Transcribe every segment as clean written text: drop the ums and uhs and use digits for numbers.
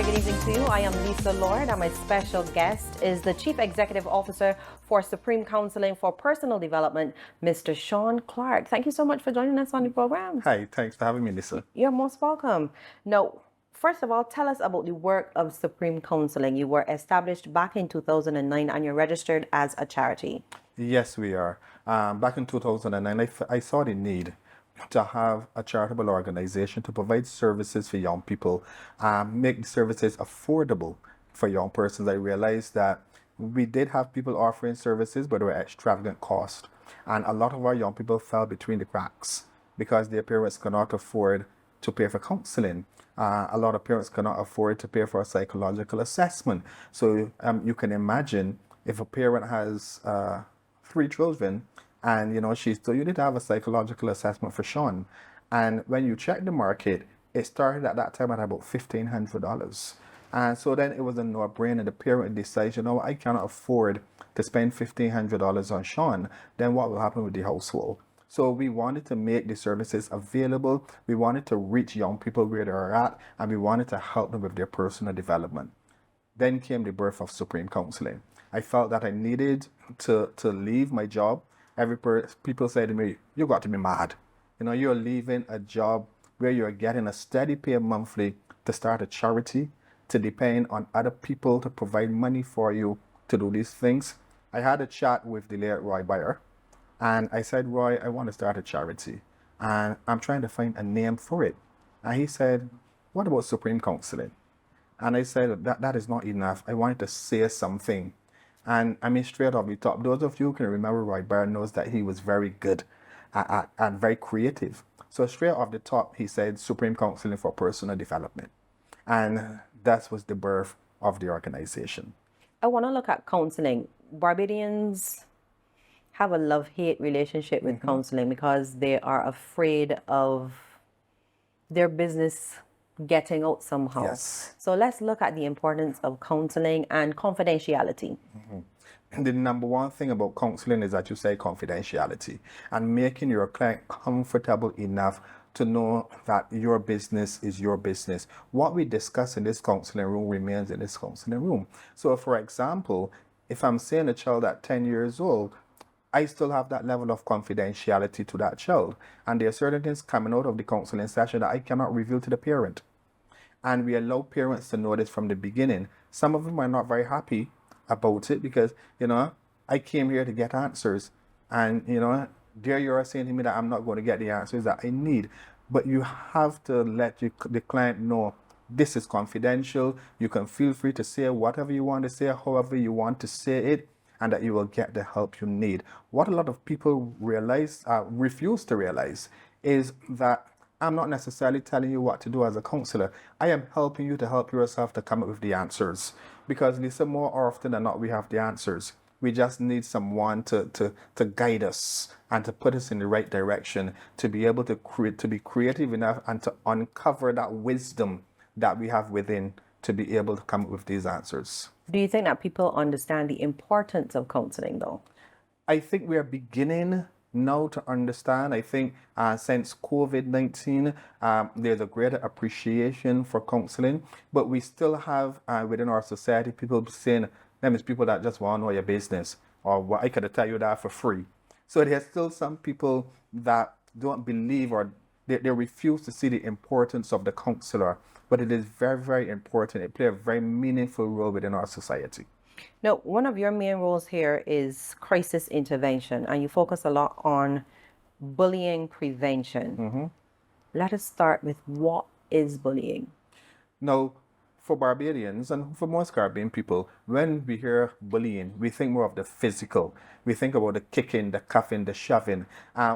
very good evening to you. I am Lisa Lord, and my special guest is the Chief Executive Officer for Supreme Counselling for Personal Development, Mr. Sean Clark. Thank you so much for joining us on the program. Hi, thanks for having me, Lisa. You're most welcome. Now, first of all, tell us about the work of Supreme Counselling. You were established back in 2009 and you're registered as a charity. Yes, we are. Back in 2009, I saw the need to have a charitable organization to provide services for young people, make the services affordable for young persons. I realized that we did have people offering services, but they were extravagant cost. And a lot of our young people fell between the cracks because their parents could not afford to pay for counseling. A lot of parents cannot afford to pay for a psychological assessment. So you can imagine if a parent has 3 children and so you need to have a psychological assessment for Sean. And when you check the market, it started at that time at about $1,500. And so then it was a no-brainer. The parent decides, I cannot afford to spend $1,500 on Sean. Then what will happen with the household? So we wanted to make the services available. We wanted to reach young people where they're at, and we wanted to help them with their personal development. Then came the birth of Supreme Counselling. I felt that I needed to leave my job. People say to me, you got to be mad. You're leaving a job where you're getting a steady pay monthly to start a charity, to depend on other people to provide money for you to do these things. I had a chat with the late Roy Bayer, and I said, Roy, I want to start a charity, and I'm trying to find a name for it. And he said, what about Supreme Counselling? And I said, that is not enough. I wanted to say something. And I mean, straight off the top, those of you who can remember Roy Bayer knows that he was very good and very creative. So straight off the top, he said Supreme Counselling for Personal Development. And that was the birth of the organization. I want to look at counseling. Barbadians have a love-hate relationship with counseling because they are afraid of their business getting out somehow. Yes. So let's look at the importance of counseling and confidentiality. The number one thing about counseling is that you say confidentiality and making your client comfortable enough to know that your business is your business. What we discuss in this counseling room remains in this counseling room. So for example, if I'm seeing a child at 10 years old, I still have that level of confidentiality to that child. And there are certain things coming out of the counseling session that I cannot reveal to the parent. And we allow parents to know this from the beginning. Some of them are not very happy about it because, I came here to get answers. And, there you are saying to me that I'm not going to get the answers that I need. But you have to let the client know this is confidential. You can feel free to say whatever you want to say, however you want to say it, and that you will get the help you need. What a lot of people refuse to realize is that I'm not necessarily telling you what to do as a counselor. I am helping you to help yourself to come up with the answers. Because Lisa, more often than not, we have the answers. We just need someone to guide us and to put us in the right direction, to be able to be creative enough and to uncover that wisdom that we have within to be able to come up with these answers. Do you think that people understand the importance of counseling though? I think we are beginning now to understand. I think since COVID-19, there's a greater appreciation for counseling, but we still have within our society people saying, them is people that just want to know your business, or well, I could tell you that for free. So there's still some people that don't believe or they refuse to see the importance of the counselor, but it is very, very important. It plays a very meaningful role within our society. Now, one of your main roles here is crisis intervention, and you focus a lot on bullying prevention. Let us start with what is bullying? Now, for Barbadians and for most Caribbean people, when we hear bullying, we think more of the physical. We think about the kicking, the cuffing, the shoving.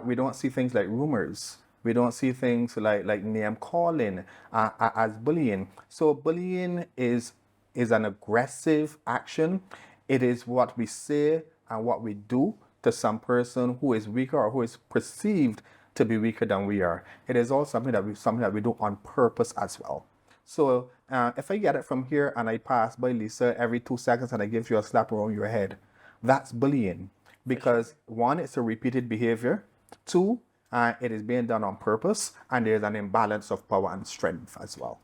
We don't see things like rumors. We don't see things like name calling as bullying. So bullying is an aggressive action. It is what we say and what we do to some person who is weaker or who is perceived to be weaker than we are. It is all something that we do on purpose as well. So if I get it from here and I pass by Lisa every 2 seconds and I give you a slap around your head, that's bullying. Because one, it's a repeated behavior. Two, it is being done on purpose, and there's an imbalance of power and strength as well.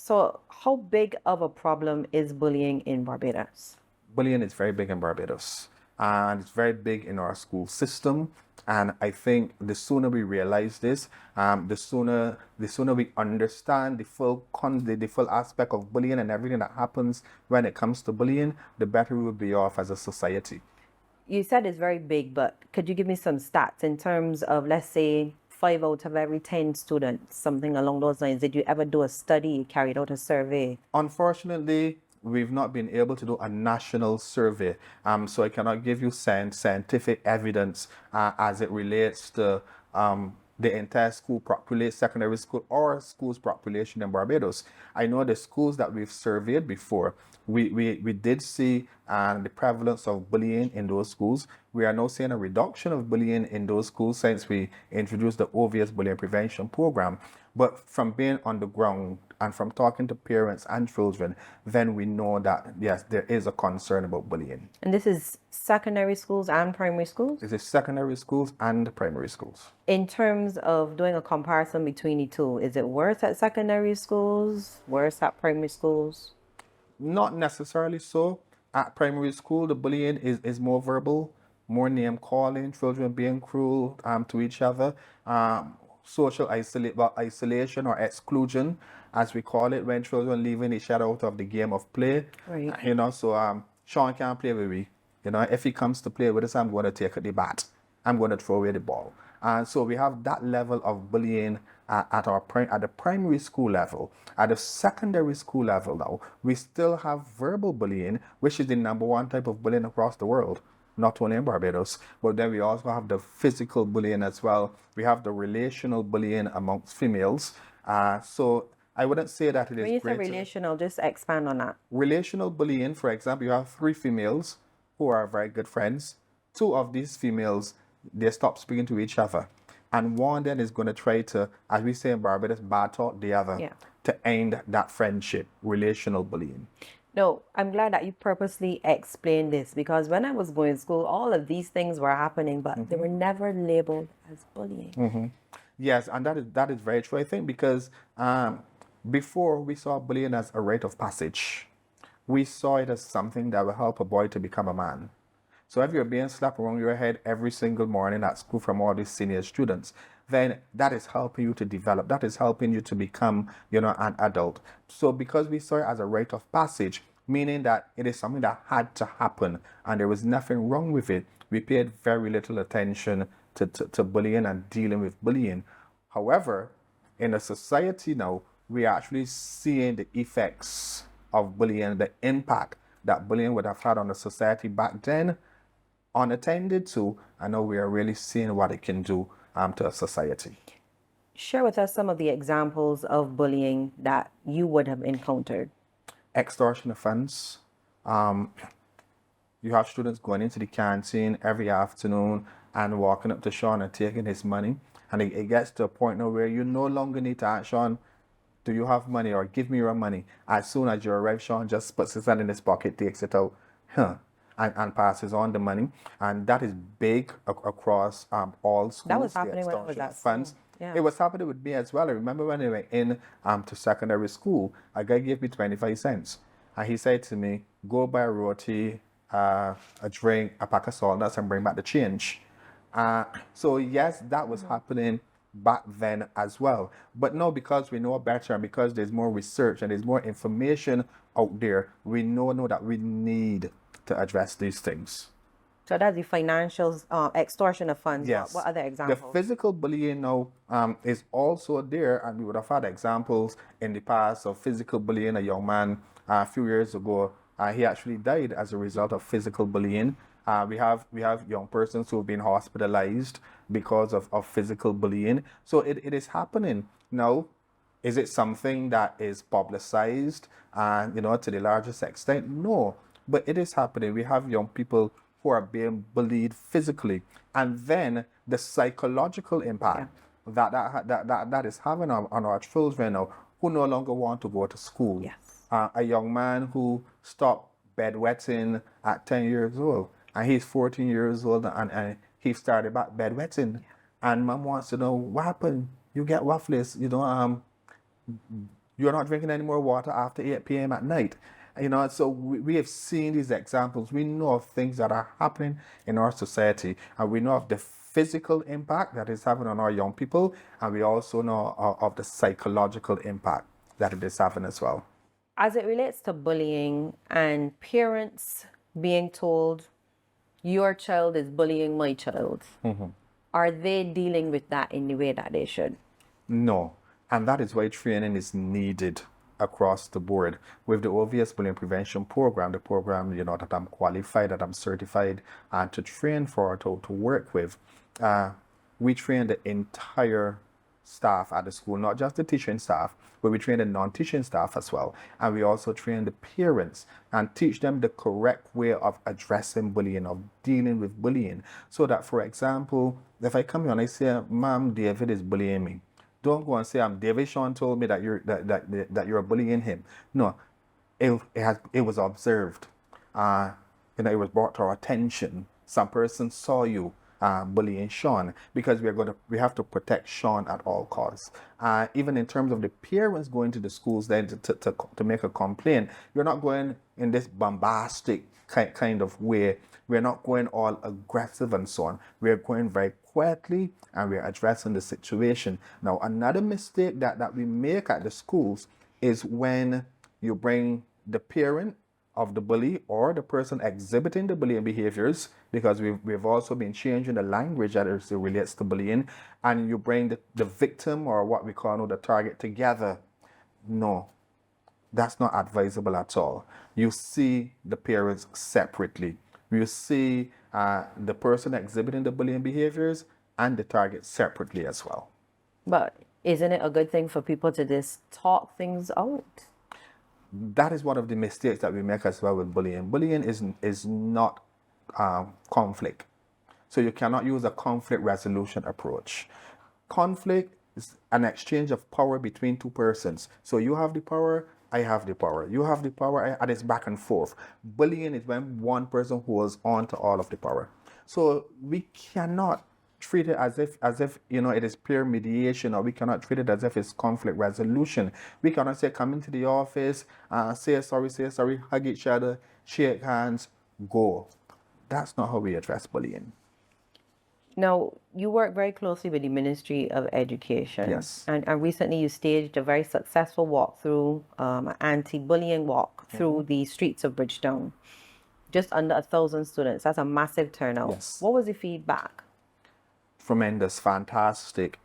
So, how big of a problem is bullying in Barbados? Bullying is very big in Barbados, and it's very big in our school system. And I think the sooner we realize this, the sooner we understand the full aspect of bullying and everything that happens when it comes to bullying, the better we will be off as a society. You said it's very big, but could you give me some stats in terms of, let's say, 5 out of every 10 students, something along those lines? Did you ever do a study, carried out a survey? Unfortunately, we've not been able to do a national survey, so I cannot give you scientific evidence as it relates to the entire school population, secondary school or schools population in Barbados. I know the schools that we've surveyed before, we did see the prevalence of bullying in those schools. We are now seeing a reduction of bullying in those schools since we introduced the obvious bullying prevention program. But from being on the ground and from talking to parents and children, then we know that yes, there is a concern about bullying. And this is secondary schools and primary schools? This is secondary schools and primary schools. In terms of doing a comparison between the two, is it worse at secondary schools, worse at primary schools? Not necessarily so. At primary school, the bullying is more verbal, more name calling, children being cruel to each other, social isolation or exclusion, as we call it, when children leaving each other out of the game of play. Right. So Sean can't play with me. If he comes to play with us, I'm going to take the bat. I'm going to throw away the ball. And so we have that level of bullying at the primary school level. At the secondary school level now, we still have verbal bullying, which is the number one type of bullying across the world, not only in Barbados, but then we also have the physical bullying as well. We have the relational bullying amongst females. So I wouldn't say that it is When you say greater. relational, just expand on that. Relational bullying, for example, you have 3 females who are very good friends. 2 of these females, they stop speaking to each other. And one then is going to try to, as we say in Barbados, battle the other Yeah. to end that friendship, relational bullying. No, I'm glad that you purposely explained this because when I was going to school, all of these things were happening, but they were never labeled as bullying. Yes, and that is very true, I think, because before we saw bullying as a rite of passage. We saw it as something that will help a boy to become a man. So if you're being slapped around your head every single morning at school from all these senior students, then that is helping you to develop. That is helping you to become, an adult. So because we saw it as a rite of passage, meaning that it is something that had to happen and there was nothing wrong with it, we paid very little attention to bullying and dealing with bullying. However, in a society now, we are actually seeing the effects of bullying, the impact that bullying would have had on the society back then, unattended to. I know we are really seeing what it can do to a society. Share with us some of the examples of bullying that you would have encountered. Extortion of funds. You have students going into the canteen every afternoon and walking up to Sean and taking his money. And it gets to a point now where you no longer need to ask Sean, do you have money or give me your money? As soon as you arrive, Sean just puts his hand in his pocket, takes it out, and passes on the money. And that is big across all schools. That was the happening when I was extortion at of funds. school. Yeah. It was happening with me as well. I remember when I went in to secondary school, a guy gave me 25 cents. And he said to me, go buy a roti, a drink, a pack of salt nuts, and bring back the change. So yes, that was happening back then as well. But now, because we know better and because there's more research and there's more information out there, we know that we need to address these things. So that's the financial extortion of funds. Yes. What other The examples? physical bullying now is also there, and we would have had examples in the past of physical bullying. A young man a few years ago, he actually died as a result of physical bullying. We have young persons who have been hospitalized because of physical bullying. So it is happening now. Is it something that is publicized and to the largest extent? No, but it is happening. We have young people who are being bullied physically, and then the psychological impact that is having on our children now, who no longer want to go to school. Yes. A young man who stopped bedwetting at 10 years old, and he's 14 years old, and he started back bedwetting. And mom wants to know what happened. You get waffles, You're not drinking any more water after 8 p.m. at night. So we have seen these examples. We know of things that are happening in our society, and we know of the physical impact that is having on our young people, and we also know of the psychological impact that it is having as well. As it relates to bullying and parents being told, your child is bullying my child, are they dealing with that in the way that they should? No. And that is why training is needed across the board. With the obvious bullying prevention program, the program, that I'm qualified, that I'm certified and to train for, to work with, we train the entire staff at the school, not just the teaching staff, but we train the non-teaching staff as well. And we also train the parents and teach them the correct way of addressing bullying, of dealing with bullying. So that, for example, if I come here and I say, Ma'am, David is bullying me, don't go and say, David Sean told me that you're bullying him. No, it was observed. It was brought to our attention. Some person saw you bullying Sean, because we have to protect Sean at all costs. Even in terms of the parents going to the schools then to make a complaint, you're not going in this bombastic kind of way. We're not going all aggressive and so on. We're going very quietly and we're addressing the situation. Now, another mistake that we make at the schools is when you bring the parent of the bully or the person exhibiting the bullying behaviors, because we've also been changing the language that it relates to bullying, and you bring the victim, or what we call the target, together. No, that's not advisable at all. You see the parents separately. You see the person exhibiting the bullying behaviors and the target separately as well. But isn't it a good thing for people to just talk things out? That is one of the mistakes that we make as well with bullying. Bullying is not conflict. So you cannot use a conflict resolution approach. Conflict is an exchange of power between two persons. So you have the power, I have the power. You have the power, and it's back and forth. Bullying is when one person holds on to all of the power. So we cannot treat it as if it is peer mediation, or we cannot treat it as if it's conflict resolution. We cannot say, come into the office, say sorry, hug each other, shake hands, go. That's not how we address bullying. Now, you work very closely with the Ministry of Education. Yes. And recently you staged a very successful walkthrough, an anti-bullying walk through the streets of Bridgetown. Just under 1,000 students. That's a massive turnout. Yes. What was the feedback? Tremendous, fantastic.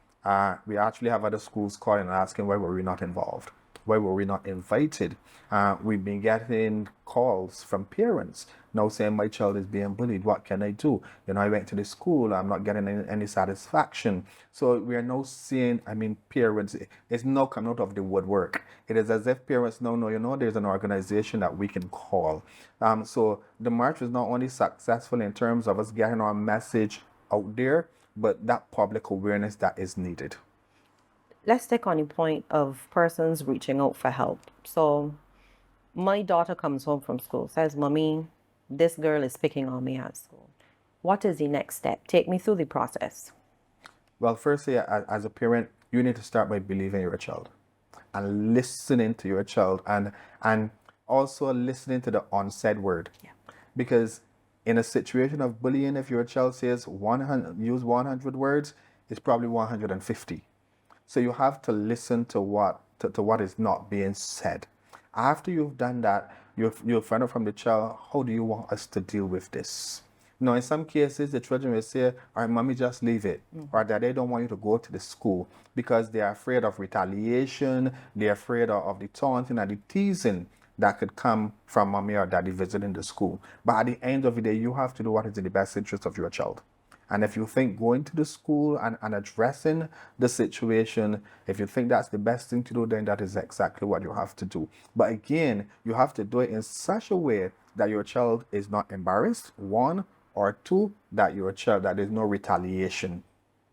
We actually have other schools calling and asking, why were we not involved? Why were we not invited? We've been getting calls from parents now saying, my child is being bullied. What can I do? I went to the school. I'm not getting any satisfaction. So we are now seeing, parents, it's now coming out of the woodwork. It is as if parents now know, there's an organization that we can call. So the march was not only successful in terms of us getting our message out there, but that public awareness that is needed. Let's take on the point of persons reaching out for help. So my daughter comes home from school, says, Mommy, this girl is picking on me at school. What is the next step? Take me through the process. Well, firstly, as a parent, you need to start by believing your child and listening to your child, and also listening to the unsaid word. Yeah. Because in a situation of bullying, if your child says use 100 words, it's probably 150. So you have to listen to what is not being said. After you've done that, you'll find out from the child, how do you want us to deal with this? Now, in some cases, the children will say, all right, mommy, just leave it. Or that they don't want you to go to the school because they are afraid of retaliation, they're afraid of the taunting and the teasing that could come from mommy or daddy visiting the school. But at the end of the day, you have to do what is in the best interest of your child. And if you think going to the school and addressing the situation, if you think that's the best thing to do, then that is exactly what you have to do. But again, you have to do it in such a way that your child is not embarrassed, one, or two, that there's no retaliation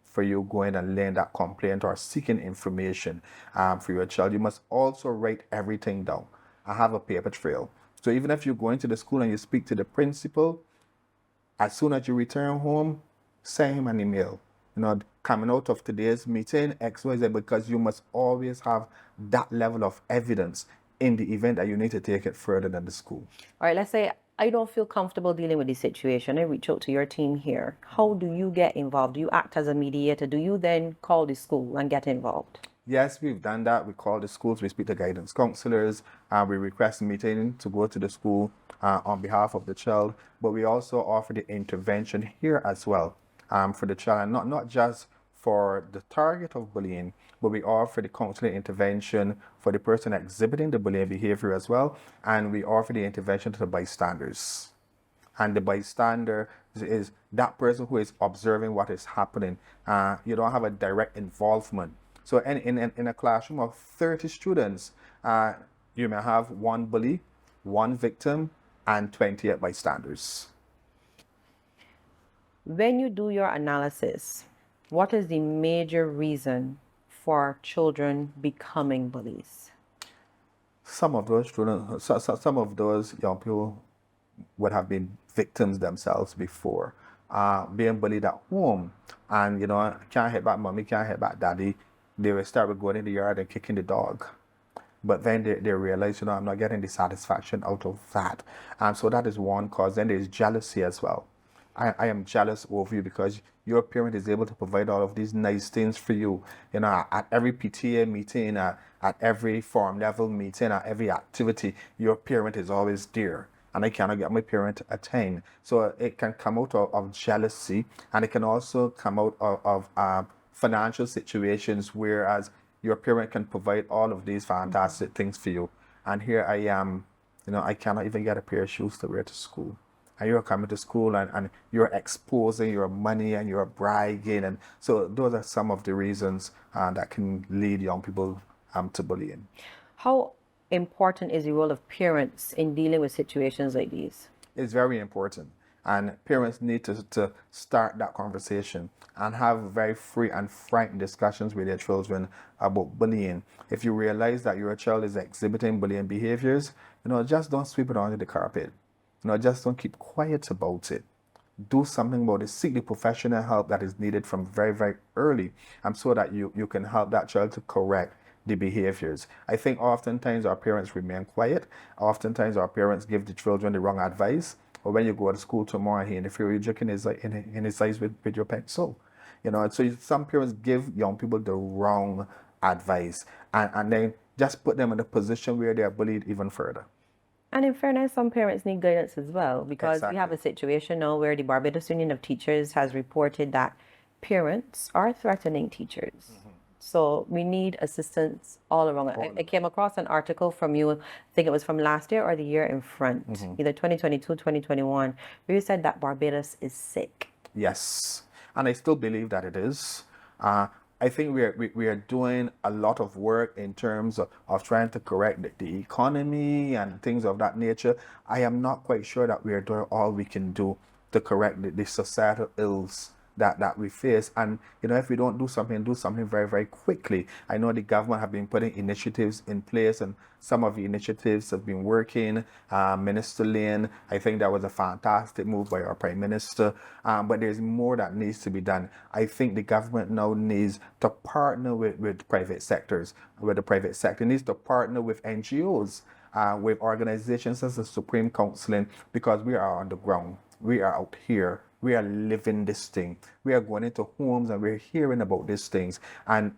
for you going and laying that complaint or seeking information for your child. You must also write everything down. I have a paper trail. So even if you go into the school and you speak to the principal, as soon as you return home, send him an email. coming out of today's meeting, XYZ, because you must always have that level of evidence in the event that you need to take it further than the school. All right, let's say I don't feel comfortable dealing with this situation. I reach out to your team here. How do you get involved? Do you act as a mediator? Do you then call the school and get involved? Yes, we've done that. We call the schools, we speak to guidance counselors, we request a meeting to go to the school on behalf of the child, but we also offer the intervention here as well for the child, and not just for the target of bullying, but we offer the counseling intervention for the person exhibiting the bullying behavior as well, and we offer the intervention to the bystanders. And the bystander is that person who is observing what is happening. You don't have a direct involvement. So in a classroom of 30 students, you may have one bully, one victim, and 28 bystanders. When you do your analysis, what is the major reason for children becoming bullies? Some of those students, some of those young people would have been victims themselves before, being bullied at home, and can't hit back mommy, can't hit back daddy. They will start with going in the yard and kicking the dog. But then they realize, I'm not getting the satisfaction out of that. And so that is one cause. Then there's jealousy as well. I am jealous of you because your parent is able to provide all of these nice things for you. At every PTA meeting, at every form level meeting, at every activity, your parent is always there. And I cannot get my parent to attend. So it can come out of jealousy, and it can also come out of financial situations, whereas your parent can provide all of these fantastic things for you. And here I am, I cannot even get a pair of shoes to wear to school. And you're coming to school and you're exposing your money and you're bragging. And so those are some of the reasons that can lead young people to bullying. How important is the role of parents in dealing with situations like these? It's very important. And parents need to start that conversation and have very free and frank discussions with their children about bullying. If you realize that your child is exhibiting bullying behaviors, just don't sweep it under the carpet. Just don't keep quiet about it. Do something about it. Seek the professional help that is needed from very, very early, so that you can help that child to correct the behaviors. I think oftentimes our parents remain quiet. Oftentimes our parents give the children the wrong advice. Or when you go to school tomorrow, he interferes, you jerking in his eyes with your pencil. So some parents give young people the wrong advice and then just put them in a position where they are bullied even further. And in fairness, some parents need guidance as well, because we have a situation now where the Barbados Union of Teachers has reported that parents are threatening teachers. So we need assistance all around. I came across an article from you, I think it was from last year or the year in front, either 2022, 2021, where you said that Barbados is sick. Yes, and I still believe that it is. I think we are doing a lot of work in terms of trying to correct the economy and things of that nature. I am not quite sure that we are doing all we can do to correct the societal ills that we face. And if we don't do something very, very quickly. I know the government have been putting initiatives in place, and some of the initiatives have been working. Minister Lane, I think that was a fantastic move by our Prime Minister, but there's more that needs to be done. I think the government now needs to partner with private sectors, with the private sector needs to partner with NGOs, with organizations such as Supreme Counselling, because we are on the ground. We are out here. We are living this thing. We are going into homes and we're hearing about these things, and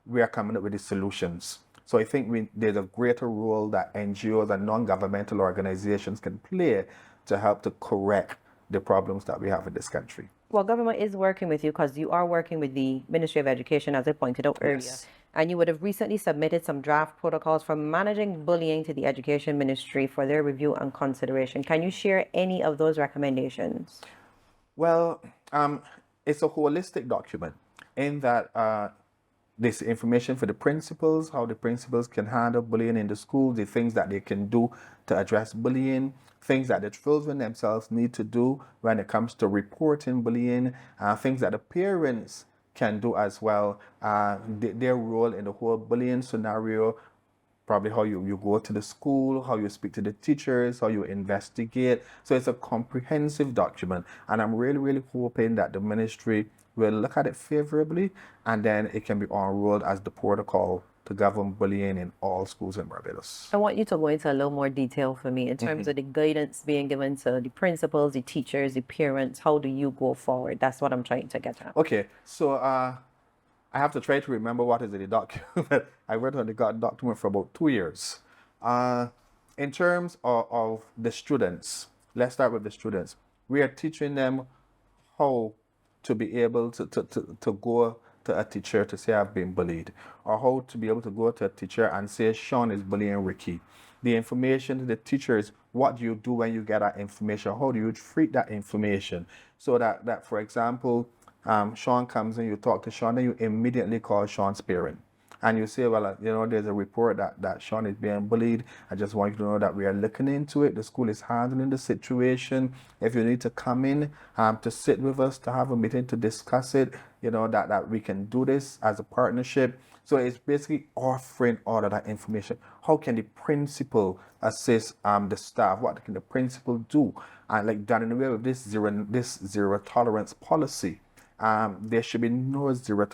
we are coming up with the solutions. So I think there's a greater role that NGOs and non-governmental organizations can play to help to correct the problems that we have in this country. Well, government is working with you because you are working with the Ministry of Education, as I pointed out earlier. Yes. And you would have recently submitted some draft protocols for managing bullying to the Education Ministry for their review and consideration. Can you share any of those recommendations? Well, it's a holistic document in that this information for the principals, how the principals can handle bullying in the schools, the things that they can do to address bullying, things that the children themselves need to do when it comes to reporting bullying, things that the parents can do as well, their role in the whole bullying scenario, probably how you go to the school, how you speak to the teachers, how you investigate. So it's a comprehensive document. And I'm really, really hoping that the ministry will look at it favorably and then it can be unrolled as the protocol to govern bullying in all schools in Barbados. I want you to go into a little more detail for me in terms of the guidance being given to the principals, the teachers, the parents. How do you go forward? That's what I'm trying to get at. Okay, so I have to try to remember what is in the document. I worked on the document for about 2 years. Uh, in terms of the students, let's start with the students. We are teaching them how to be able to go to a teacher to say I've been bullied, or how to be able to go to a teacher and say Sean is bullying Ricky. The information to the teachers, what do you do when you get that information? How do you treat that information? So that for example, Sean comes in, you talk to Sean, then you immediately call Sean's parent. And you say, well, there's a report that Sean is being bullied. I just want you to know that we are looking into it. The school is handling the situation. If you need to come in to sit with us, to have a meeting to discuss it, that we can do this as a partnership. So it's basically offering all of that information. How can the principal assist the staff? What can the principal do? And like done away with this zero tolerance policy. There should be no zero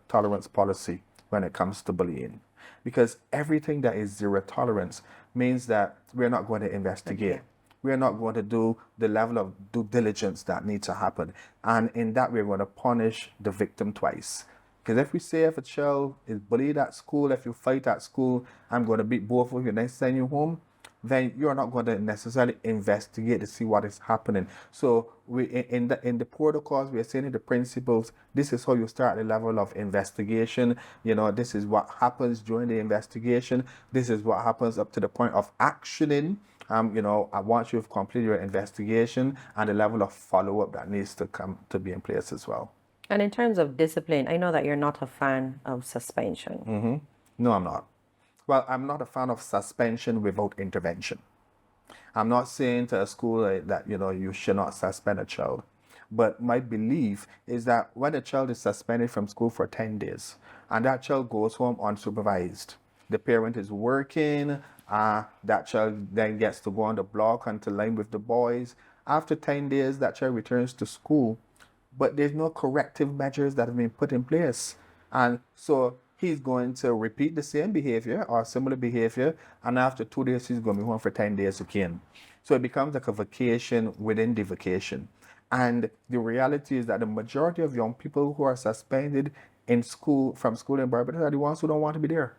tolerance policy when it comes to bullying, because everything that is zero tolerance means that we're not going to investigate. We're not going to do the level of due diligence that needs to happen. And in that, we're going to punish the victim twice. Because if we say if a child is bullied at school, if you fight at school, I'm going to beat both of you and then send you home, then you're not going to necessarily investigate to see what is happening. So we in the protocols, we are saying in the principles, this is how you start the level of investigation. This is what happens during the investigation. This is what happens up to the point of actioning. Once you've completed your investigation, and the level of follow-up that needs to come to be in place as well. And in terms of discipline, I know that you're not a fan of suspension. No, I'm not. Well, I'm not a fan of suspension without intervention. I'm not saying to a school that you should not suspend a child, but my belief is that when a child is suspended from school for 10 days and that child goes home unsupervised, the parent is working, that child then gets to go on the block and to line with the boys. After 10 days, that child returns to school, but there's no corrective measures that have been put in place. And so he's going to repeat the same behavior or similar behavior, and after 2 days, he's going to be home for 10 days again. So it becomes like a vacation within the vacation. And the reality is that the majority of young people who are suspended from school in Barbados are the ones who don't want to be there.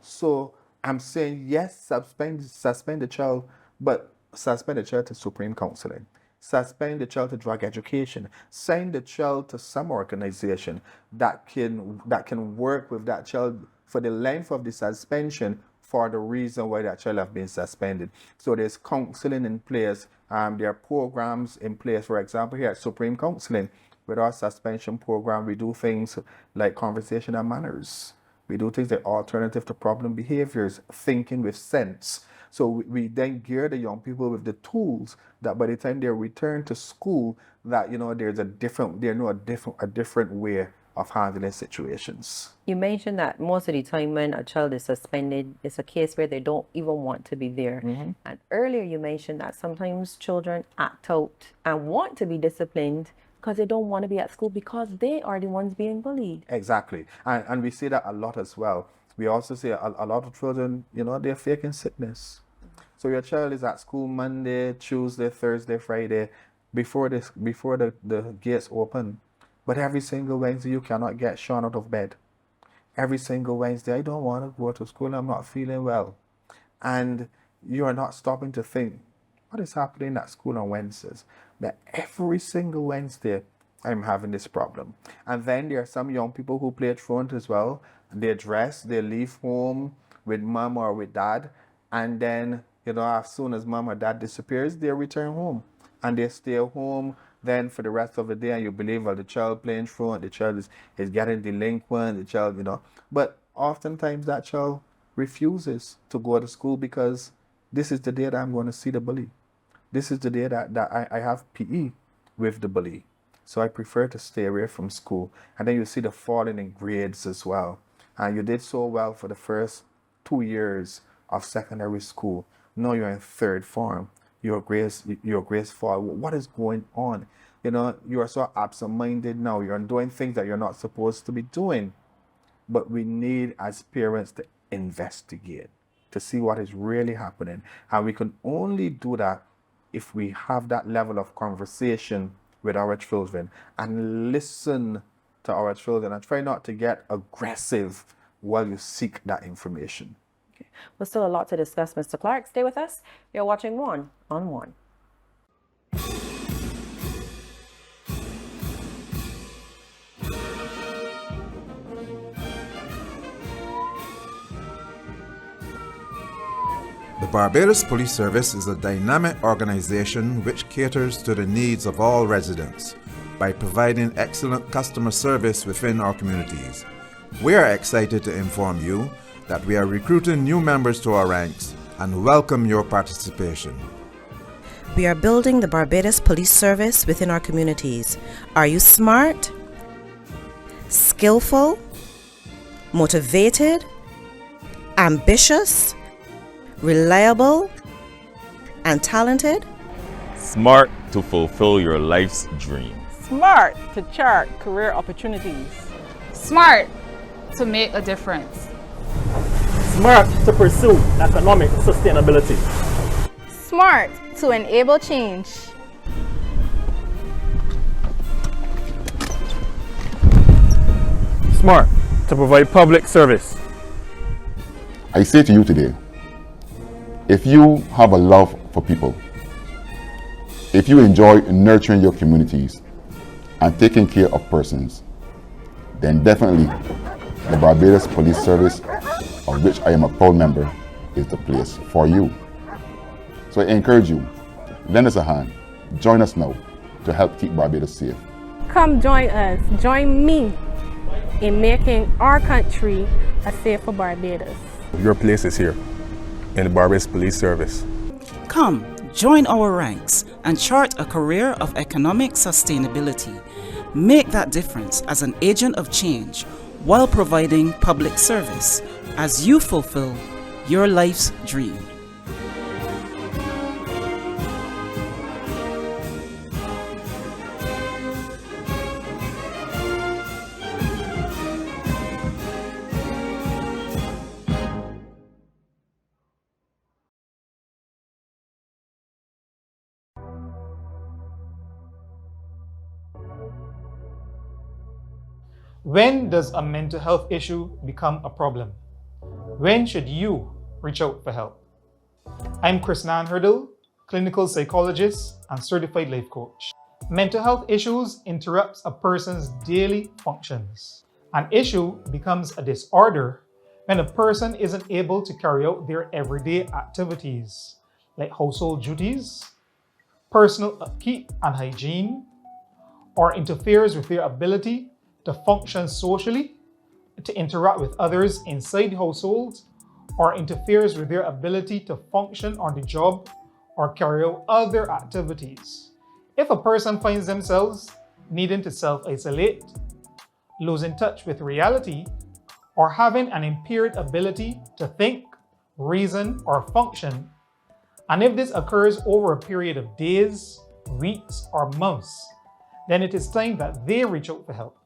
So I'm saying, yes, suspend the child, but suspend the child to supreme counseling. Suspend the child to drug education. Send the child to some organization that can work with that child for the length of the suspension for the reason why that child have been suspended. So there's counseling in place. There are programs in place. For example, here at Supreme Counseling, with our suspension program, we do things like conversation and manners. We do things like alternative to problem behaviors, thinking with sense. So we then gear the young people with the tools that by the time they return to school, that there's a different way of handling situations. You mentioned that most of the time when a child is suspended, it's a case where they don't even want to be there. And earlier you mentioned that sometimes children act out and want to be disciplined because they don't want to be at school because they are the ones being bullied. Exactly. And we see that a lot as well. We also see a lot of children, they're faking sickness. So your child is at school Monday, Tuesday, Thursday, Friday, before the gates open. But every single Wednesday, you cannot get Sean out of bed. Every single Wednesday, I don't want to go to school, I'm not feeling well. And you are not stopping to think, what is happening at school on Wednesdays? But every single Wednesday, I'm having this problem. And then there are some young people who play truant as well. They dress, they leave home with mom or with dad. And then, as soon as mom or dad disappears, they return home. And they stay home then for the rest of the day. And you believe, well, the child playing truant, the child is getting delinquent, the child, But oftentimes that child refuses to go to school because this is the day that I'm going to see the bully. This is the day that I have PE with the bully. So I prefer to stay away from school. And then you see the falling in grades as well. And you did so well for the first 2 years of secondary school. Now you're in third form. You're graceful. What is going on? You know, you are so absent-minded now. You're doing things that you're not supposed to be doing. But we need, as parents, to investigate, to see what is really happening. And we can only do that if we have that level of conversation with our children and listen to our children and try not to get aggressive while you seek that information. Well, still a lot to discuss, Mr. Clark. Stay with us. You're watching One on One. The Barbados Police Service is a dynamic organization which caters to the needs of all residents by providing excellent customer service within our communities. We are excited to inform you that we are recruiting new members to our ranks and welcome your participation. We are building the Barbados Police Service within our communities. Are you smart, skillful, motivated, ambitious, reliable, and talented? Smart to fulfill your life's dream. Smart to chart career opportunities. Smart to make a difference. Smart to pursue economic sustainability. Smart to enable change. Smart to provide public service. I say to you today, if you have a love for people, if you enjoy nurturing your communities and taking care of persons, then definitely the Barbados Police Service, of which I am a proud member, is the place for you. So I encourage you, lend us a hand, join us now to help keep Barbados safe. Come join us, join me in making our country a safer Barbados. Your place is here in the Barbados Police Service. Come, join our ranks and chart a career of economic sustainability. Make that difference as an agent of change while providing public service as you fulfill your life's dream. When does a mental health issue become a problem? When should you reach out for help? I'm Krisnan Hurdle, clinical psychologist and certified life coach. Mental health issues interrupt a person's daily functions. An issue becomes a disorder when a person isn't able to carry out their everyday activities like household duties, personal upkeep and hygiene, or interferes with their ability to function socially, to interact with others inside the household, or interferes with their ability to function on the job or carry out other activities. If a person finds themselves needing to self-isolate, losing touch with reality, or having an impaired ability to think, reason, or function, and if this occurs over a period of days, weeks, or months, then it is time that they reach out for help.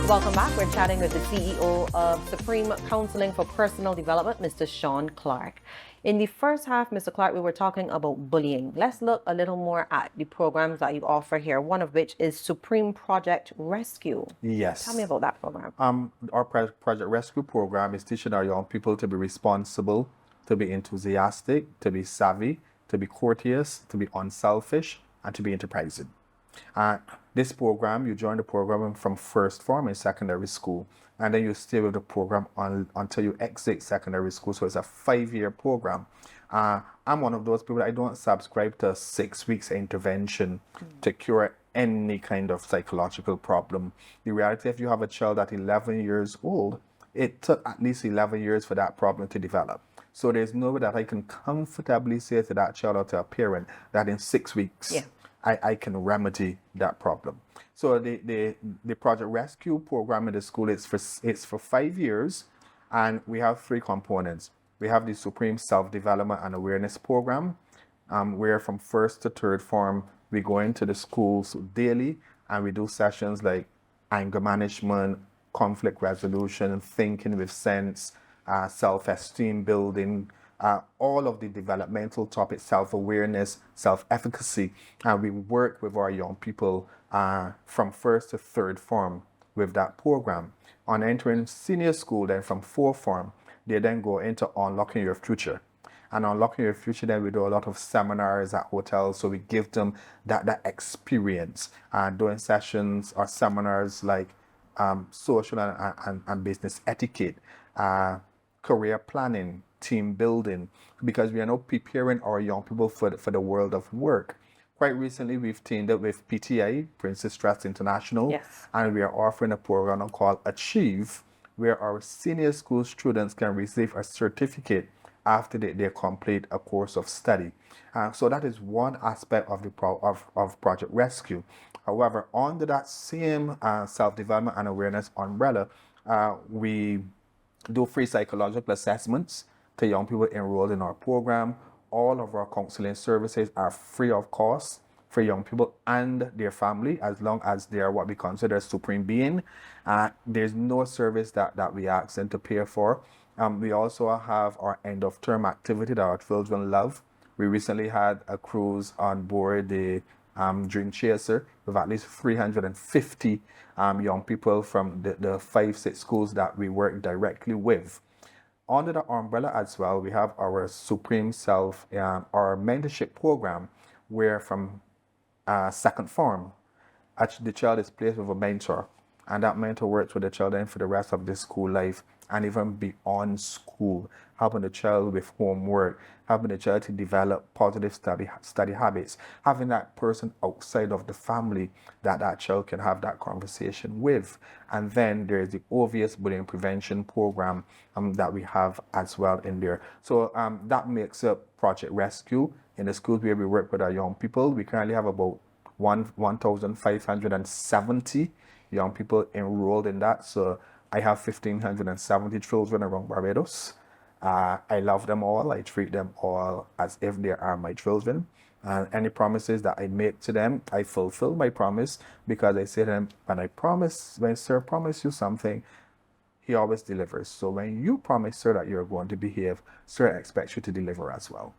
Welcome back. We're chatting with the CEO of Supreme Counselling for Personal Development, Mr. Sean Clark. In the first half, Mr. Clark, we were talking about bullying. Let's look a little more at the programs that you offer here, one of which is Supreme Project Rescue. Yes. Tell me about that program. Our Project Rescue program is teaching our young people to be responsible, to be enthusiastic, to be savvy, to be courteous, to be unselfish, and to be enterprising. This program, you join the program from first form in secondary school, and then you stay with the program until you exit secondary school. So it's a 5-year program. I'm one of those people, I don't subscribe to 6 weeks intervention to cure any kind of psychological problem. The reality, if you have a child at 11 years old it took at least 11 years for that problem to develop. So there's no way that I can comfortably say to that child or to a parent that in 6 weeks I can remedy that problem. So the Project Rescue program in the school it's for 5 years, and we have 3 components. We have the Supreme Self-Development and Awareness Program, where from first to third form we go into the schools daily and we do sessions like anger management, conflict resolution, thinking with sense, self-esteem building, all of the developmental topics, self-awareness, self-efficacy. And we work with our young people from first to third form with that program. On entering senior school, then from fourth form, they then go into Unlocking Your Future. And Unlocking Your Future, then we do a lot of seminars at hotels. So we give them that experience, doing sessions or seminars like social and business etiquette, career planning, team building, because we are now preparing our young people for the world of work. Quite recently, we've teamed up with PTI, Princess Trust International, and we are offering a program called Achieve, where our senior school students can receive a certificate after they complete a course of study. So that is one aspect of the of Project Rescue. However, under that same self-development and awareness umbrella, we do free psychological assessments to young people enrolled in our program. All of our counseling services are free of cost for young people and their family, as long as they are what we consider supreme being. There's no service that we ask them to pay for. We also have our end of term activity that our children love. We recently had a cruise on board the Dream Chaser with at least 350 young people from the 5-6 schools that we work directly with. Under the umbrella as well, we have our Supreme Self, our mentorship program, where from second form, actually the child is placed with a mentor, and that mentor works with the child then for the rest of the school life and even beyond school, helping the child with homework, helping the child to develop positive study habits, having that person outside of the family that child can have that conversation with. And then there's the obvious bullying prevention program that we have as well in there. So that makes up Project Rescue. In the schools where we work with our young people, we currently have about 1,570 young people enrolled in that. So I have 1,570 children around Barbados. I love them all. I treat them all as if they are my children. And any promises that I make to them, I fulfill my promise, because I say to them, when Sir promise you something, he always delivers. So when you promise Sir that you're going to behave, Sir expects you to deliver as well.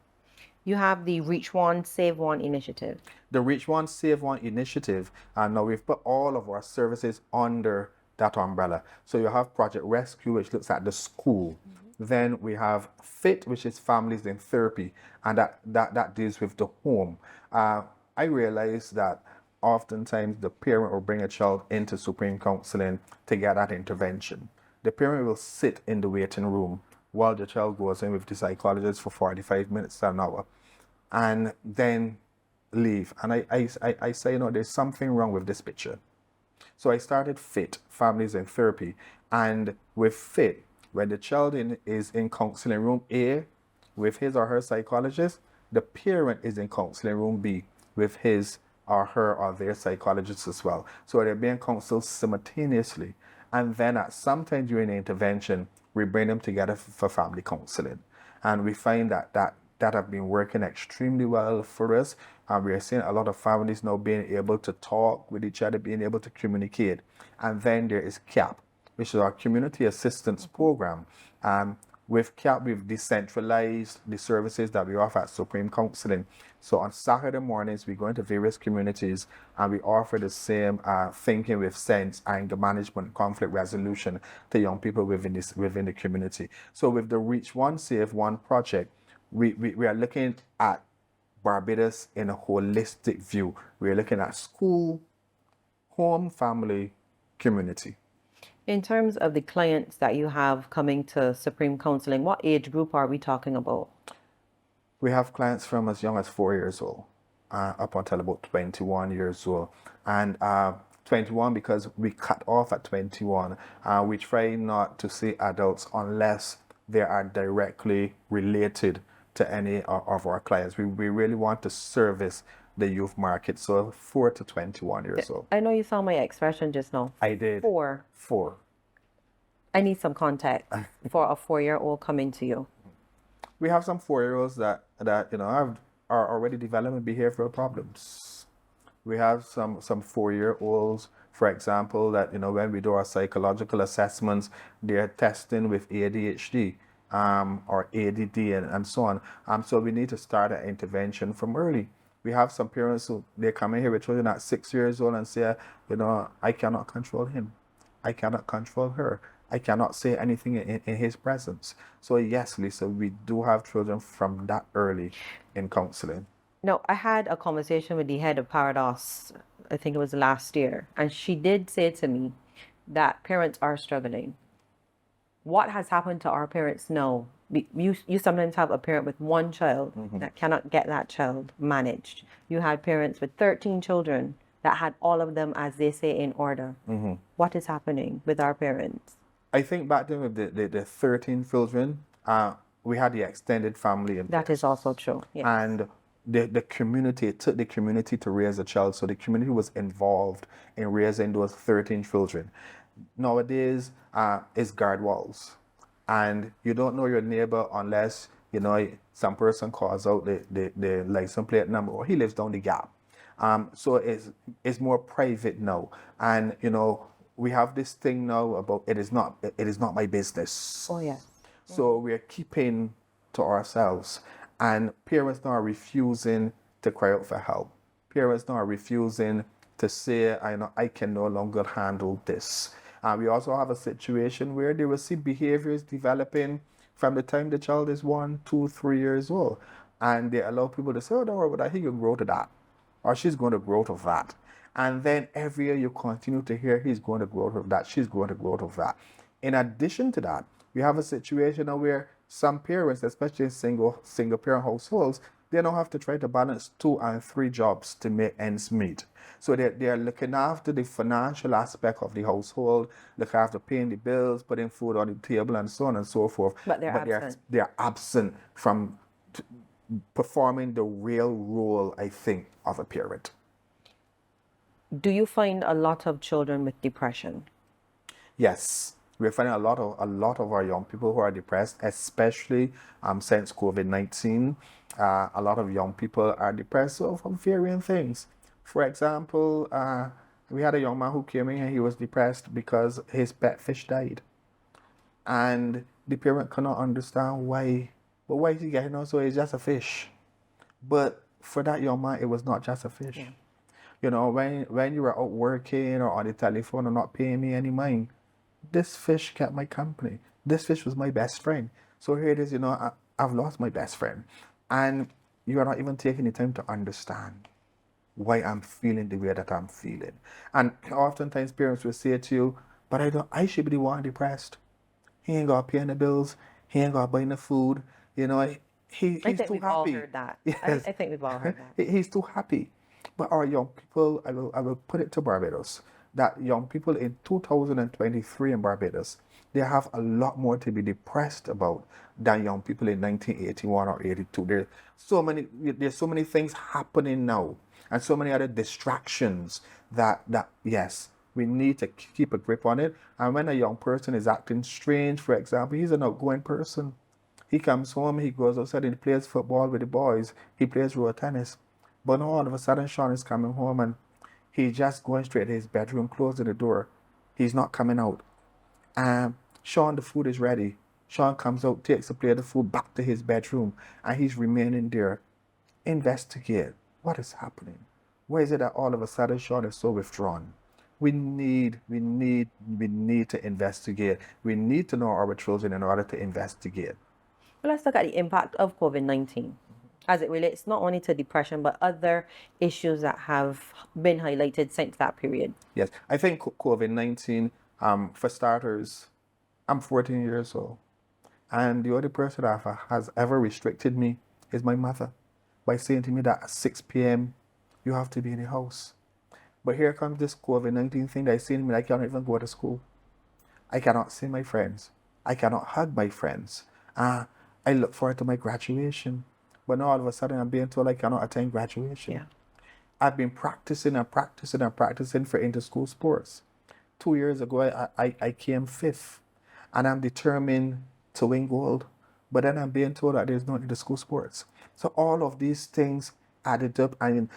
You have the Reach One, Save One initiative. The Reach One, Save One initiative, and now we've put all of our services under that umbrella. So you have Project Rescue, which looks at the school. Then we have FIT, which is Families in Therapy, and that deals with the home. I realize that oftentimes the parent will bring a child into Supreme Counseling to get that intervention. The parent will sit in the waiting room while the child goes in with the psychologist for 45 minutes to an hour, and then leave. And I say, there's something wrong with this picture. So I started FIT, Families in Therapy, and with FIT, when the child is in counseling room A with his or her psychologist, the parent is in counseling room B with his or her or their psychologist as well. So they're being counseled simultaneously. And then at some time during the intervention, we bring them together for family counseling. And we find that have been working extremely well for us. We are seeing a lot of families now being able to talk with each other, being able to communicate. And then there is CAP, which is our Community Assistance Program. With CAP, we've decentralized the services that we offer at Supreme Counseling. So on Saturday mornings, we go into various communities and we offer the same thinking with sense, anger management, conflict resolution to young people within the community. So with the Reach One, Save One project, we are looking at Barbados in a holistic view. We are looking at school, home, family, community. In terms of the clients that you have coming to Supreme Counseling, what age group are we talking about? We have clients from as young as 4 years old up until about 21 years old. And 21 because we cut off at 21. We try not to see adults unless they are directly related to any of our clients. We really want to service the youth market, so 4 to 21 years old. I know you saw my expression just now. I did. 4. 4. I need some context for a 4-year-old coming to you. We have some 4-year-olds that are already developing behavioral problems. We have some 4-year-olds, for example, that when we do our psychological assessments, they're testing with ADHD or ADD and so on. So we need to start an intervention from early. We have some parents who they come in here with children at 6 years old and say, I cannot control him, I cannot control her, I cannot say anything in his presence. So yes, Lisa, we do have children from that early in counseling. No, I had a conversation with the head of Parados, I think it was last year, and she did say to me that parents are struggling. What has happened to our parents now? You sometimes have a parent with one child that cannot get that child managed. You had parents with 13 children that had all of them, as they say, in order. What is happening with our parents? I think back then with the 13 children, we had the extended family. That is also true. Yes. And the community, it took the community to raise a child. So the community was involved in raising those 13 children. Nowadays, it's guard walls. And you don't know your neighbor unless, some person calls out the license plate number, or he lives down the gap. So it's more private now. And, we have this thing now about it is not my business. Oh, yeah. So we're keeping to ourselves. And parents now are refusing to cry out for help. Parents now are refusing to say, I can no longer handle this. We also have a situation where they will see behaviors developing from the time the child is 1, 2, 3 years old. And they allow people to say, oh, don't worry about that, he can grow to that. Or she's going to grow to that. And then every year you continue to hear he's going to grow to that, she's going to grow to that. In addition to that, we have a situation where some parents, especially in single parent households, they don't have to try to balance 2 and 3 jobs to make ends meet. So they're looking after the financial aspect of the household, looking after paying the bills, putting food on the table, and so on and so forth. But they're absent from performing the real role, I think, of a parent. Do you find a lot of children with depression? Yes. We're finding a lot of our young people who are depressed, especially since COVID-19. A lot of young people are depressed from varying things. For example, we had a young man who came in and he was depressed because his pet fish died. And the parent cannot understand why. But why is he getting on? So it's just a fish. But for that young man, it was not just a fish. Yeah. When you were out working or on the telephone or not paying me any mind, this fish kept my company. This fish was my best friend. So here it is, I've lost my best friend. And you are not even taking the time to understand why I'm feeling the way that I'm feeling. And oftentimes parents will say to you, but I should be the one depressed. He ain't got paying the bills. He ain't got buying the food. He's too happy. We've all heard that. Yes. I think we've all heard that. He's too happy. But our young people, I will put it to Barbados, that young people in 2023 in Barbados, they have a lot more to be depressed about than young people in 1981 or 82. There's so many things happening now and so many other distractions that yes, we need to keep a grip on it. And when a young person is acting strange, for example, he's an outgoing person. He comes home, he goes outside and he plays football with the boys. He plays road tennis. But now all of a sudden Sean is coming home and he's just going straight to his bedroom, closing the door. He's not coming out. Sean, the food is ready. Sean comes out, takes a plate of food back to his bedroom, and he's remaining there. Investigate. What is happening? Why is it that all of a sudden Sean is so withdrawn? We need to investigate. We need to know our children in order to investigate. Well, let's look at the impact of COVID-19 as it relates not only to depression, but other issues that have been highlighted since that period. Yes, I think COVID-19, for starters, I'm 14 years old. And the only person that has ever restricted me is my mother by saying to me that at 6 p.m., you have to be in the house. But here comes this COVID-19 thing that is seeing me, I cannot even go to school. I cannot see my friends. I cannot hug my friends. I look forward to my graduation. But now all of a sudden I'm being told I cannot attend graduation. Yeah. I've been practicing and practicing and practicing for inter-school sports. 2 years ago, I came fifth, and I'm determined to win gold. But then I'm being told that there's no inter-school sports. So all of these things added up and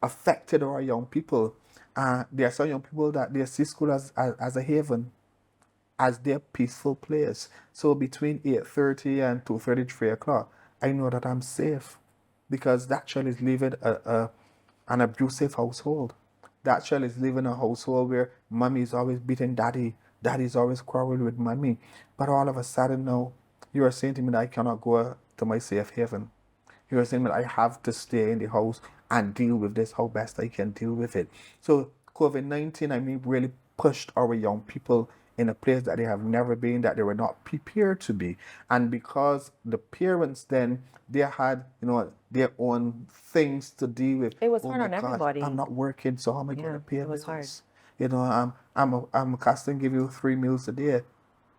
affected our young people. There are some young people that they see school as a haven, as their peaceful place. So between 8:30 and 2:30, 3 o'clock, I know that I'm safe because that child is living an abusive household. That child is living in a household where mommy is always beating daddy, daddy's always quarreling with mommy. But all of a sudden now, you are saying to me that I cannot go to my safe haven. You are saying that I have to stay in the house and deal with this how best I can deal with it. So COVID-19, I mean, really pushed our young people in a place that they have never been, that they were not prepared to be. And because the parents then, they had, their own things to deal with. It was Oh hard my on God, everybody. I'm not working, so how am I going to pay it was hard. bills? I'm accustomed to give you 3 meals a day.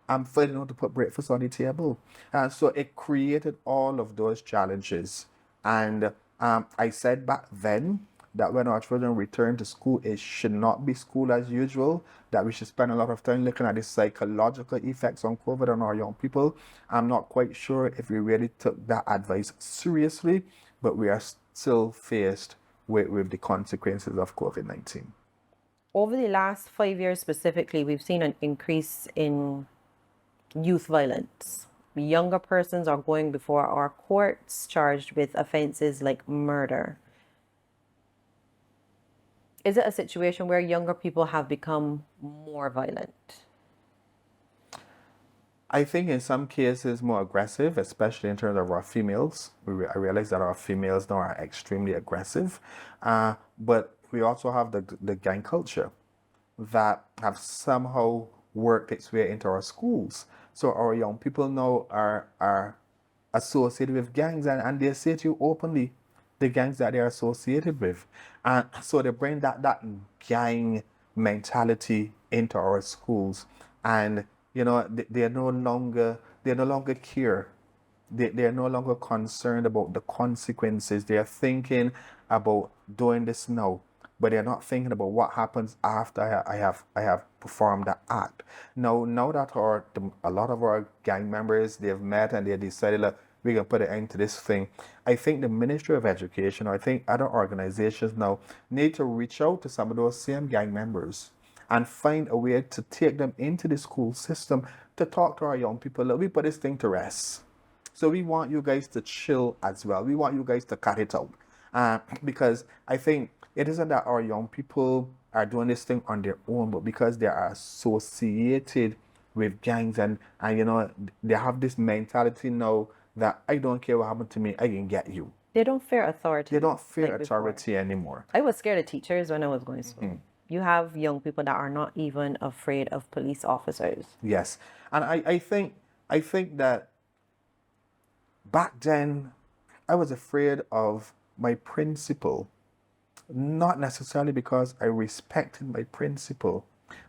I'm finding out to put breakfast on the table. And so it created all of those challenges. And I said back then that when our children return to school, it should not be school as usual, that we should spend a lot of time looking at the psychological effects on COVID on our young people. I'm not quite sure if we really took that advice seriously, but we are still faced with the consequences of COVID-19. Over the last 5 years specifically, we've seen an increase in youth violence. Younger persons are going before our courts charged with offenses like murder. Is it a situation where younger people have become more violent? I think in some cases more aggressive, especially in terms of our females. I realize that our females now are extremely aggressive. But we also have the gang culture that have somehow worked its way into our schools. So our young people now are associated with gangs, and they say to you openly the gangs that they're associated with. And so they bring that gang mentality into our schools. And they're no longer care. They're no longer concerned about the consequences. They're thinking about doing this now, but they're not thinking about what happens after I have performed the act. Now that a lot of our gang members, they've met and they decided that we're gonna put an end to this thing. I think the Ministry of Education, or I think other organizations now need to reach out to some of those same gang members and find a way to take them into the school system to talk to our young people. Let me put this thing to rest. So we want you guys to chill as well. We want you guys to cut it out. Because I think it isn't that our young people are doing this thing on their own, but because they are associated with gangs and they have this mentality now that I don't care what happened to me, I can get you. They don't fear authority. They don't fear like authority before. anymore. I was scared of teachers when I was going to school. You have young people that are not even afraid of police officers. Yes. And I think that back then I was afraid of my principal, not necessarily because I respected my principal,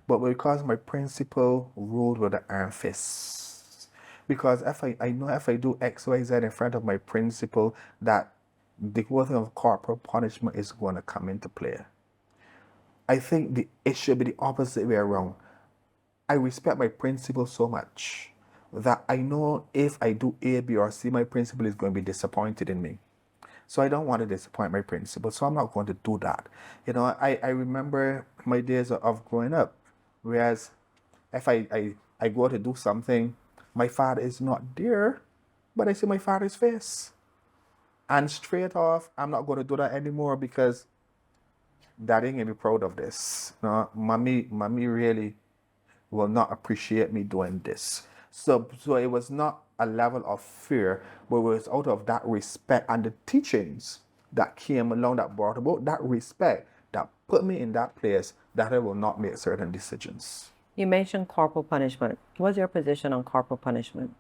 but because my principal ruled with an iron fist. Because I know if I do X, Y, Z in front of my principal, that the whole thing of corporal punishment is going to come into play. I think it should be the opposite way around. I respect my principal so much that I know if I do A, B, or C, my principal is going to be disappointed in me. So I don't want to disappoint my principal, so I'm not going to do that. I remember my days of growing up, whereas if I go to do something, my father is not there, but I see my father's face. And straight off, I'm not going to do that anymore because daddy ain't gonna be proud of this. Mommy really will not appreciate me doing this. So it was not a level of fear, but it was out of that respect and the teachings that came along that brought about that respect that put me in that place that I will not make certain decisions. You mentioned corporal punishment. What's your position on corporal punishment?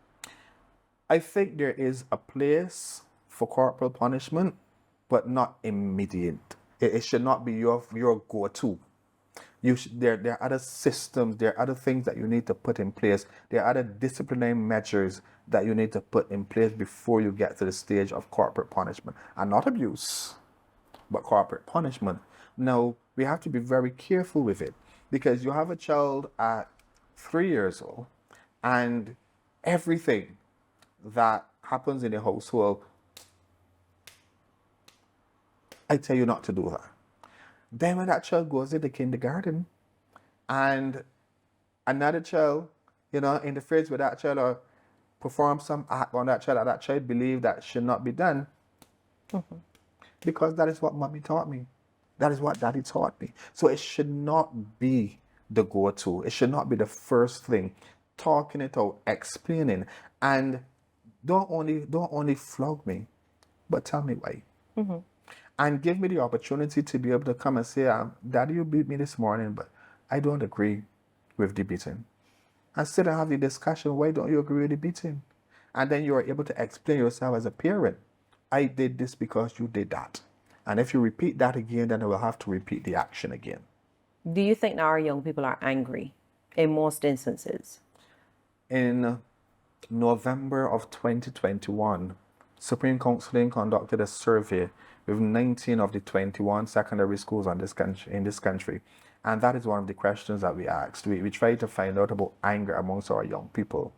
I think there is a place for corporal punishment, but not immediate. It should not be your go-to. There are other systems, there are other things that you need to put in place. There are other disciplinary measures that you need to put in place before you get to the stage of corporate punishment. And not abuse, but corporate punishment. Now, we have to be very careful with it because you have a child at 3 years old and everything that happens in the household, I tell you not to do that. Then when that child goes into kindergarten and another child, interferes with that child or performs some act on that child, or that child believe that should not be done, because that is what mommy taught me. That is what daddy taught me. So it should not be the go-to. It should not be the first thing. Talking it out, explaining, and don't only flog me, but tell me why. And give me the opportunity to be able to come and say, Daddy, you beat me this morning, but I don't agree with the beating. And sit and have the discussion, why don't you agree with the beating? And then you are able to explain yourself as a parent. I did this because you did that. And if you repeat that again, then I will have to repeat the action again. Do you think now our young people are angry in most instances? In November of 2021, Supreme Counselling conducted a survey with 19 of the 21 secondary schools in this country. And that is one of the questions that we asked. We tried to find out about anger amongst our young people.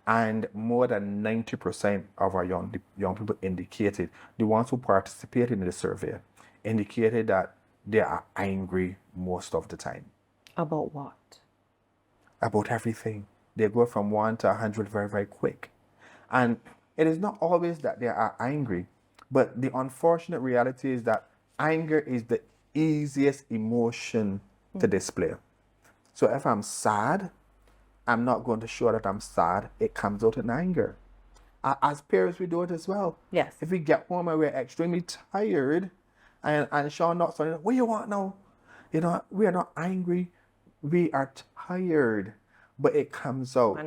And more than 90% of our young people indicated, the ones who participated in the survey, indicated that they are angry most of the time. About what? About everything. They go from 1 to 100 very, very quick. And it is not always that they are angry, but the unfortunate reality is that anger is the easiest emotion to display. So if I'm sad, I'm not going to show that I'm sad. It comes out in anger. As parents, we do it as well. Yes. If we get home and we're extremely tired and Sean knocks on it, what do you want now? We are not angry. We are tired. But it comes out.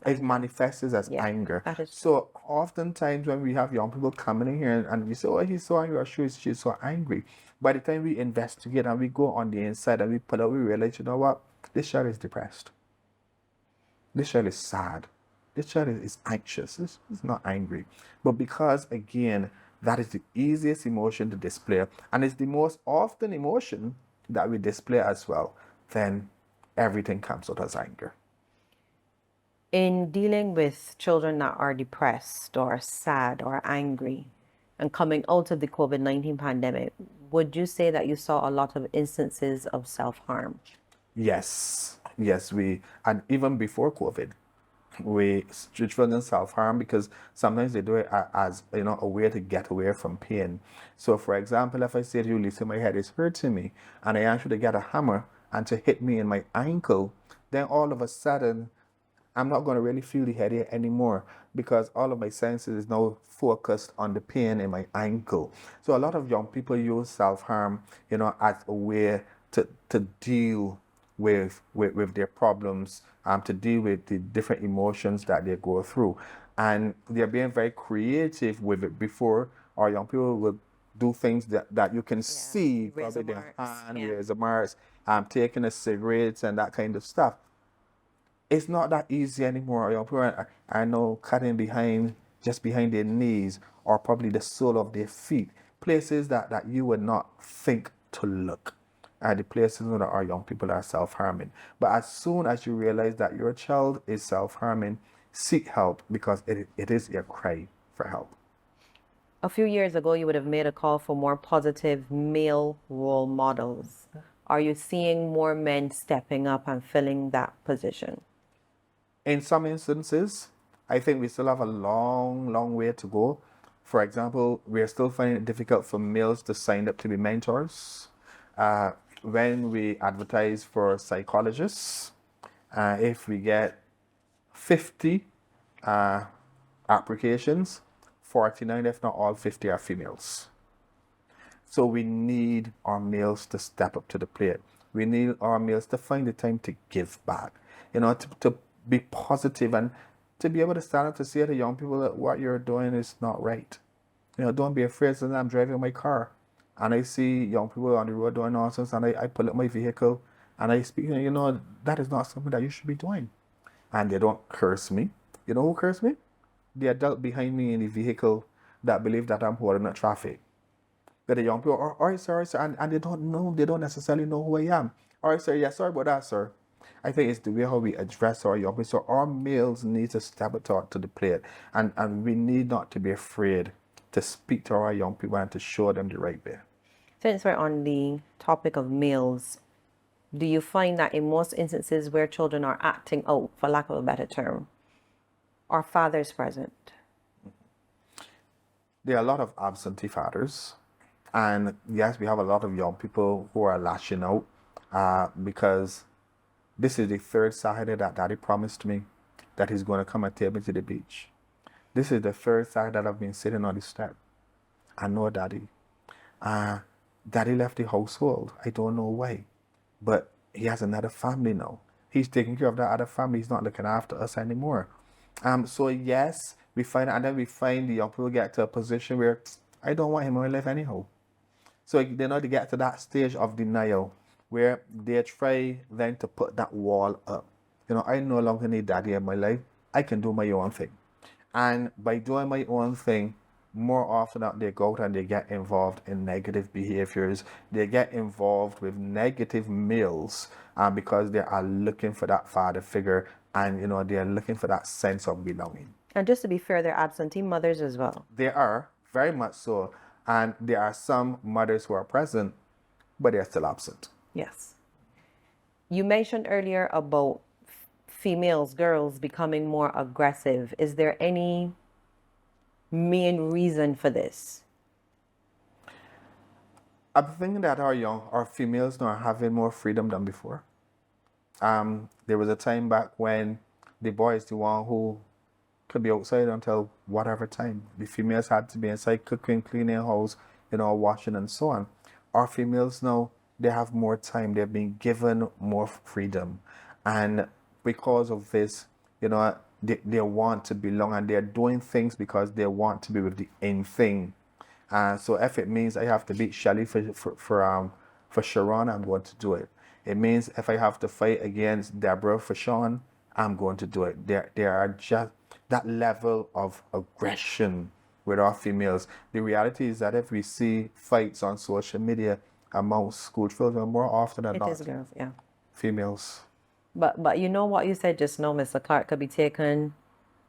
It manifests as anger. So oftentimes when we have young people coming in here and we say, oh, he's so angry, or she's so angry. By the time we investigate and we go on the inside and we pull out, we realize, you know what? This child is depressed. This child is sad. This child is anxious. This is not angry. But because, again, that is the easiest emotion to display, and it's the most often emotion that we display as well, then everything comes out as anger. In dealing with children that are depressed or sad or angry and coming out of the COVID-19 pandemic, would you say that you saw a lot of instances of self-harm? Yes, and even before COVID, children self-harm because sometimes they do it as a way to get away from pain. So for example, if I say to you, Lisa, my head is hurting me, and I ask you to get a hammer and to hit me in my ankle, then all of a sudden, I'm not going to really feel the headache anymore because all of my senses is now focused on the pain in my ankle. So a lot of young people use self-harm, as a way to deal with their problems, to deal with the different emotions that they go through. And they're being very creative with it. Before, our young people will do things that you can see, probably their hand, raise the marks, taking a cigarette and that kind of stuff. It's not that easy anymore. Young people are now cutting just behind their knees or probably the sole of their feet, places that you would not think to look. Are the places that our young people are self-harming. But as soon as you realize that your child is self-harming, seek help because it is a cry for help. A few years ago, you would have made a call for more positive male role models. Are you seeing more men stepping up and filling that position? In some instances, I think we still have a long, long way to go. For example, we are still finding it difficult for males to sign up to be mentors. When we advertise for psychologists, if we get 50 applications, 49, if not all 50, are females. So we need our males to step up to the plate. We need our males to find the time to give back, to be positive and to be able to stand up to say to young people that what you're doing is not right. Don't be afraid. So I'm driving my car. and I see young people on the road doing nonsense, and I pull up my vehicle and I speak, you know, that is not something that you should be doing. And they don't curse me. You know who curse me? The adult behind me in the vehicle that believe that I'm holding up traffic. But the young people, all right, sir, and they don't know, they don't necessarily know who I am. All right, sir, yes, sorry about that, sir. I think it's the way how we address our young people. So our males need to step it up to the plate, and we need not to be afraid to speak to our young people and to show them the right way. Since we're on the topic of males, do you find that in most instances where children are acting out, for lack of a better term, are fathers present? There are a lot of absentee fathers. And yes, we have a lot of young people who are lashing out because this is the third Saturday that Daddy promised me that he's going to come and take me to the beach. This is the third Saturday that I've been sitting on the step. I know Daddy. Daddy left the household. I don't know why. But he has another family now. He's taking care of that other family. He's not looking after us anymore. So yes, we find, and then we find the young people get to a position where I don't want him in my life anyhow. So they know they get to that stage of denial where they try then to put that wall up. You know, I no longer need Daddy in my life. I can do my own thing. And by doing my own thing, more often than not, they go out and they get involved in negative behaviors. They get involved with negative males because they are looking for that father figure, and you know, they are looking for that sense of belonging. And just to be fair, they're absentee mothers as well. They are, very much so. And there are some mothers who are present, but they're still absent. Yes. You mentioned earlier about females, girls becoming more aggressive. Is there any main reason for this? I'm thinking that our females now are having more freedom than before. There was a time back when the boy is the one who could be outside until whatever time. The females had to be inside cooking, cleaning house, you know, washing and so on. Our females now, they have more time. They're being given more freedom. And because of this, you know, they want to belong, and they're doing things because they want to be with the in thing. So if it means I have to beat Shelly for Sharon, I'm going to do it. It means if I have to fight against Deborah for Sean, I'm going to do it. There are just that level of aggression with our females. The reality is that if we see fights on social media amongst school children, more often than not, It is girls, yeah. females. But you know what you said just now, Mr. Clark, could be taken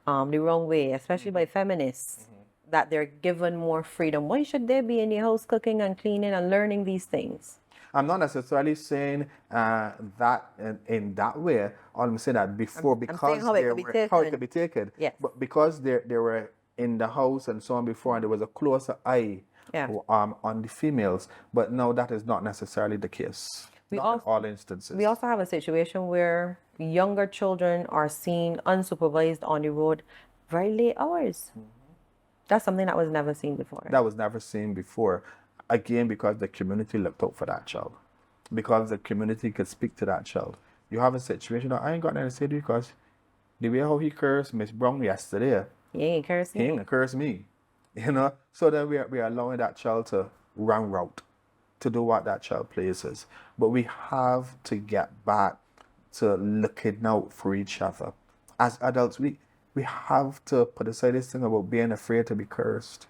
the wrong way, especially by feminists, that they're given more freedom. Why should they be in the house cooking and cleaning and learning these things? I'm not necessarily saying that in that way. All I'm saying that before, because saying how it could be how it taken. could be taken. Yes. But because they were in the house and so on before, and there was a closer eye Yeah. on the females. But now that is not necessarily the case. Not in all instances. We also have a situation where younger children are seen unsupervised on the road very late hours. That's something that was never seen before. That was never seen before. Again, because the community looked out for that child. Because the community could speak to that child. You have a situation, I ain't got nothing to say to you because the way how he cursed Miss Brown yesterday, He ain't cursing. he ain't curse me. You know? So then we are allowing that child to run route, to do what that child pleases. But we have to get back to looking out for each other. As adults, we have to put aside this thing about being afraid to be cursed.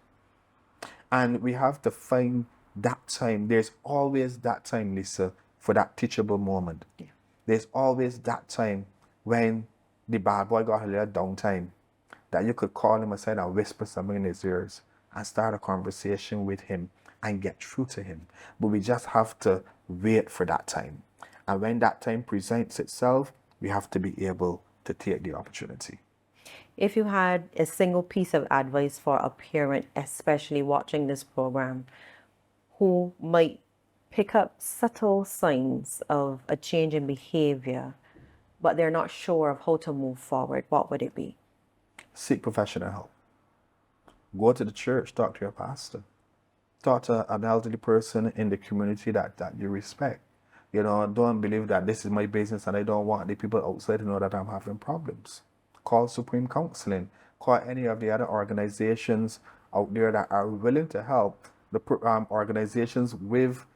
And we have to find that time. There's always that time, Lisa, for that teachable moment. Yeah. There's always that time when the bad boy got a little downtime that you could call him aside and whisper something in his ears and start a conversation with him and get through to him. But we just have to wait for that time. And when that time presents itself, we have to be able to take the opportunity. If you had a single piece of advice for a parent, especially watching this program, who might pick up subtle signs of a change in behavior, but they're not sure of how to move forward, what would it be? Seek professional help. Go to the church, talk to your pastor. Talk to an elderly person in the community that you respect. You know, don't believe that this is my business and I don't want the people outside to know that I'm having problems. Call Supreme Counselling. Call any of the other organizations out there that are willing to help, the organizations with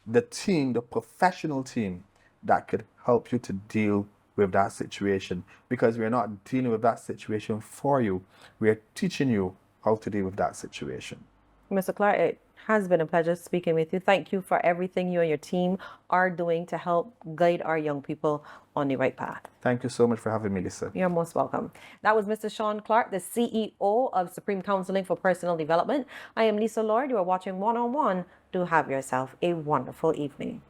the team, the professional team that could help you to deal with that situation, because we're not dealing with that situation for you. We're teaching you how to deal with that situation. Mr. Clark, it has been a pleasure speaking with you. Thank you for everything you and your team are doing to help guide our young people on the right path. Thank you so much for having me, Lisa. You're most welcome. That was Mr. Sean Clark, the CEO of Supreme Counseling for Personal Development. I am Lisa Lord. You are watching One on One. Do have yourself a wonderful evening.